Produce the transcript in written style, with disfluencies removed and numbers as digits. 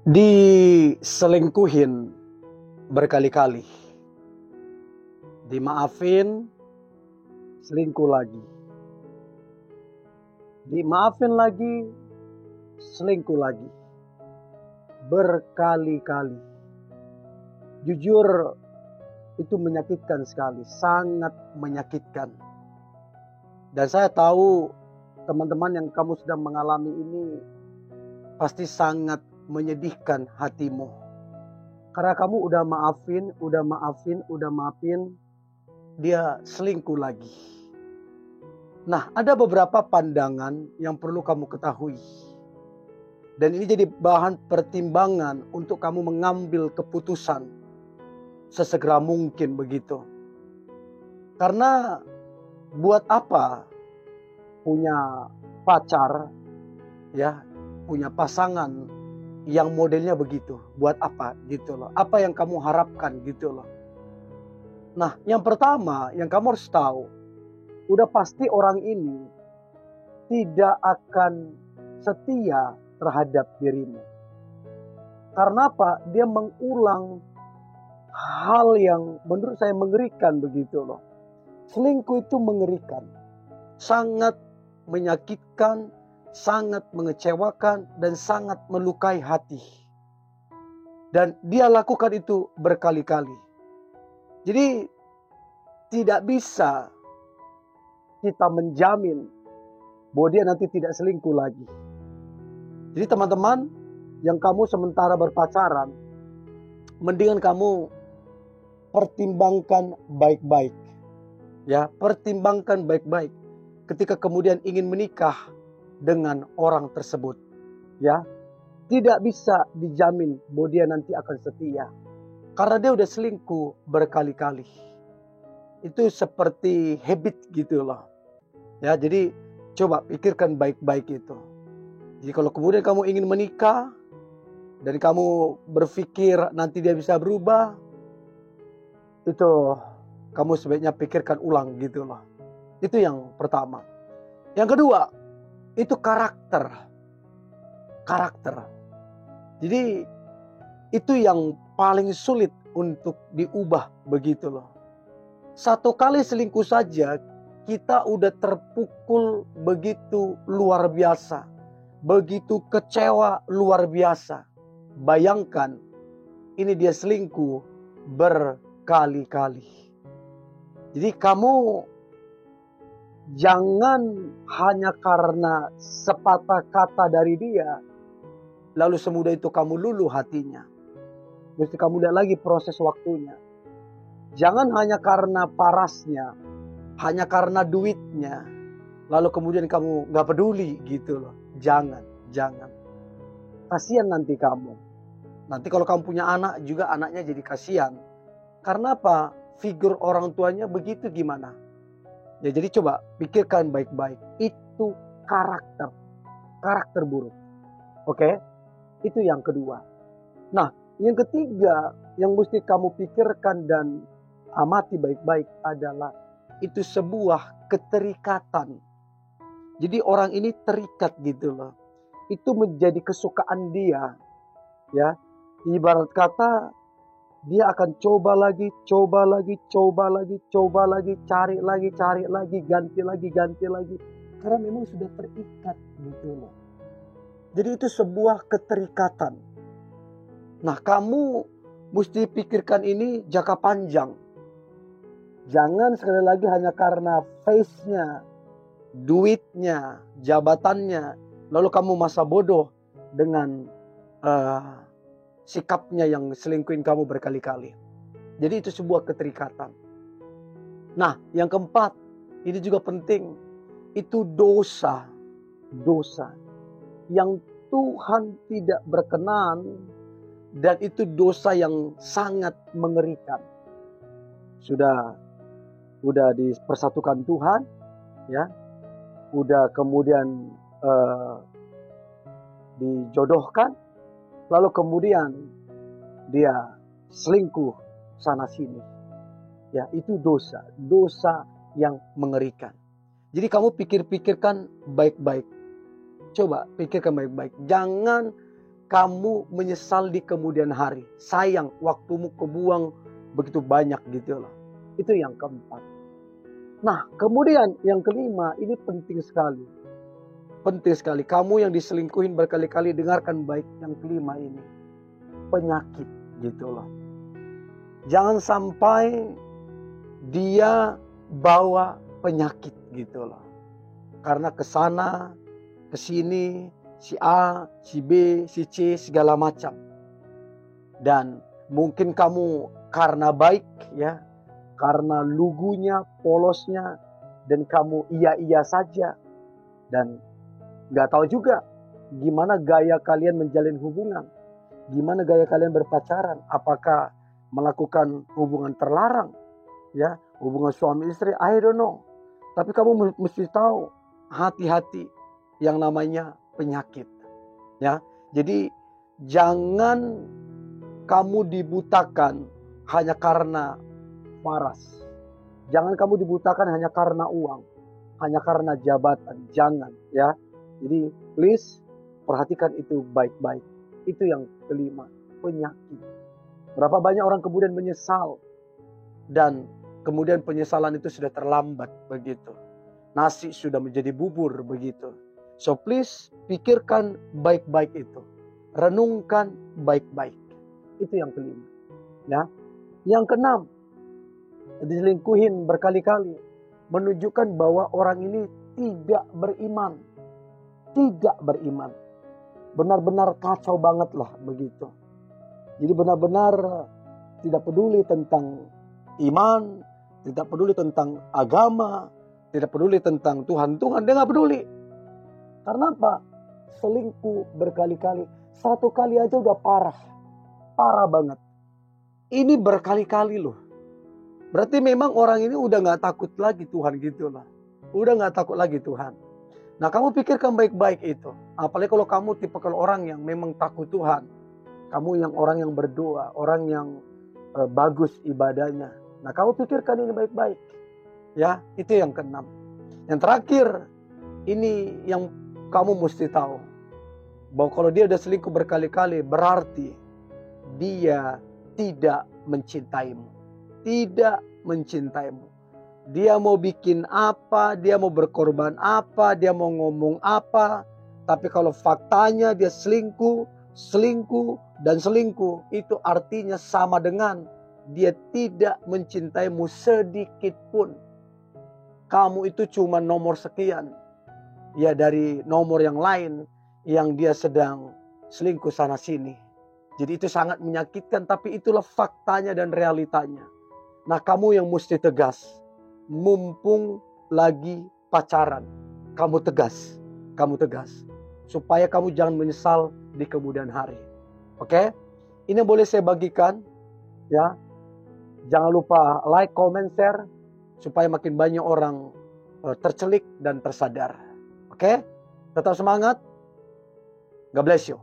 Diselingkuhin berkali-kali, dimaafin, selingkuh lagi, dimaafin lagi, selingkuh lagi, berkali-kali. Jujur, itu menyakitkan sekali, sangat menyakitkan. Dan saya tahu teman-teman yang kamu sedang mengalami ini pasti sangat menyedihkan hatimu. Karena kamu udah maafin, dia selingkuh lagi. Nah, ada beberapa pandangan yang perlu kamu ketahui. Dan ini jadi bahan pertimbangan untuk kamu mengambil keputusan sesegera mungkin begitu. Karena buat apa punya pacar, ya, punya pasangan yang modelnya begitu? Buat apa gitu loh? Apa yang kamu harapkan gitu loh? Nah, yang pertama yang kamu harus tahu, udah pasti orang ini tidak akan setia terhadap dirimu. Karena apa? Dia mengulang hal yang menurut saya mengerikan begitu loh. Selingkuh itu mengerikan, sangat menyakitkan, sangat mengecewakan, dan sangat melukai hati. Dan dia lakukan itu berkali-kali. Jadi tidak bisa kita menjamin bahwa dia nanti tidak selingkuh lagi. Jadi teman-teman yang kamu sementara berpacaran, mendingan kamu pertimbangkan baik-baik. Ya, pertimbangkan baik-baik ketika kemudian ingin menikah dengan orang tersebut. Ya, tidak bisa dijamin bahwa dia nanti akan setia. Karena dia udah selingkuh berkali-kali. Itu seperti habit gitu loh. Ya, jadi coba pikirkan baik-baik itu. Jadi kalau kemudian kamu ingin menikah dan kamu berpikir nanti dia bisa berubah, itu kamu sebaiknya pikirkan ulang gitu loh. Itu yang pertama. Yang kedua, itu karakter. Jadi itu yang paling sulit untuk diubah begitu loh. Satu kali selingkuh saja kita udah terpukul begitu luar biasa. Begitu kecewa luar biasa. Bayangkan ini dia selingkuh berkali-kali. Jadi kamu jangan hanya karena sepatah kata dari dia lalu semudah itu kamu luluh hatinya. Mesti kamu lihat lagi proses waktunya. Jangan hanya karena parasnya, hanya karena duitnya, lalu kemudian kamu gak peduli gitu loh. Jangan. Kasihan nanti kamu. Nanti kalau kamu punya anak juga anaknya jadi kasihan. Karena apa? Figur orang tuanya begitu gimana? Ya jadi coba pikirkan baik-baik. Itu karakter buruk. Oke? Itu yang kedua. Nah, yang ketiga yang mesti kamu pikirkan dan amati baik-baik adalah itu sebuah keterikatan. Jadi orang ini terikat gitu loh. Itu menjadi kesukaan dia. Ya, ibarat kata dia akan coba lagi, cari lagi, ganti lagi. Karena memang sudah terikat gitu loh. Jadi itu sebuah keterikatan. Nah, kamu mesti pikirkan ini jangka panjang. Jangan sekali lagi hanya karena face-nya, duitnya, jabatannya, lalu kamu masa bodoh dengan sikapnya yang selingkuhin kamu berkali-kali. Jadi itu sebuah keterikatan. Nah, yang keempat, ini juga penting. Itu dosa yang Tuhan tidak berkenan, dan itu dosa yang sangat mengerikan. Sudah dipersatukan Tuhan, ya. Udah kemudian dijodohkan, lalu kemudian dia selingkuh sana sini. Ya, itu dosa yang mengerikan. Jadi kamu pikirkan baik-baik. Coba pikirkan baik-baik. Jangan kamu menyesal di kemudian hari. Sayang, waktumu kebuang begitu banyak gitu loh. Itu yang keempat. Nah, kemudian yang kelima, ini penting sekali. Penting sekali. Kamu yang diselingkuhin berkali-kali, dengarkan baik yang kelima ini. Penyakit gitu loh. Jangan sampai dia bawa penyakit gitu loh. Karena kesana, kesini, si A, si B, si C, segala macam. Dan mungkin kamu karena baik ya, karena lugunya, polosnya, dan kamu iya-iya saja. Dan gak tahu juga gimana gaya kalian menjalin hubungan. Gimana gaya kalian berpacaran. Apakah melakukan hubungan terlarang. Ya, hubungan suami istri, I don't know. Tapi kamu mesti tahu, hati-hati yang namanya penyakit. Ya, jadi jangan kamu dibutakan hanya karena waras. Jangan kamu dibutakan hanya karena uang, hanya karena jabatan. Jangan, ya. Jadi please perhatikan itu baik-baik. Itu yang kelima, penyakit. Berapa banyak orang kemudian menyesal dan kemudian penyesalan itu sudah terlambat begitu. Nasi sudah menjadi bubur begitu. So please pikirkan baik-baik itu. Renungkan baik-baik. Itu yang kelima. Ya. Yang keenam, diselingkuhin berkali-kali. Menunjukkan bahwa orang ini tidak beriman. Tidak beriman. Benar-benar kacau banget lah begitu. Jadi benar-benar tidak peduli tentang iman, tidak peduli tentang agama, tidak peduli tentang Tuhan. Dia gak peduli. Karena apa? Selingkuh berkali-kali. Satu kali aja udah parah. Parah banget. Ini berkali-kali loh. Berarti memang orang ini udah gak takut lagi Tuhan gitu lah. Udah gak takut lagi Tuhan. Nah, kamu pikirkan baik-baik itu. Apalagi kalau kamu tipe orang yang memang takut Tuhan. Kamu yang orang yang berdoa, orang yang bagus ibadahnya. Nah, kamu pikirkan ini baik-baik. Ya, itu yang keenam. Yang terakhir, ini yang kamu mesti tahu. Bahwa kalau dia udah selingkuh berkali-kali, berarti dia tidak mencintaimu. Tidak mencintaimu. Dia mau bikin apa, dia mau berkorban apa, dia mau ngomong apa. Tapi kalau faktanya dia selingkuh, dan selingkuh, itu artinya sama dengan dia tidak mencintaimu sedikit pun. Kamu itu cuma nomor sekian. Ya, dari nomor yang lain yang dia sedang selingkuh sana sini. Jadi itu sangat menyakitkan, tapi itulah faktanya dan realitanya. Nah, kamu yang mesti tegas. Mumpung lagi pacaran, kamu tegas. Kamu tegas. Supaya kamu jangan menyesal di kemudian hari. Oke? Ini yang boleh saya bagikan. Ya. Jangan lupa like, comment, share. Supaya makin banyak orang tercelik dan tersadar. Oke? Tetap semangat. God bless you.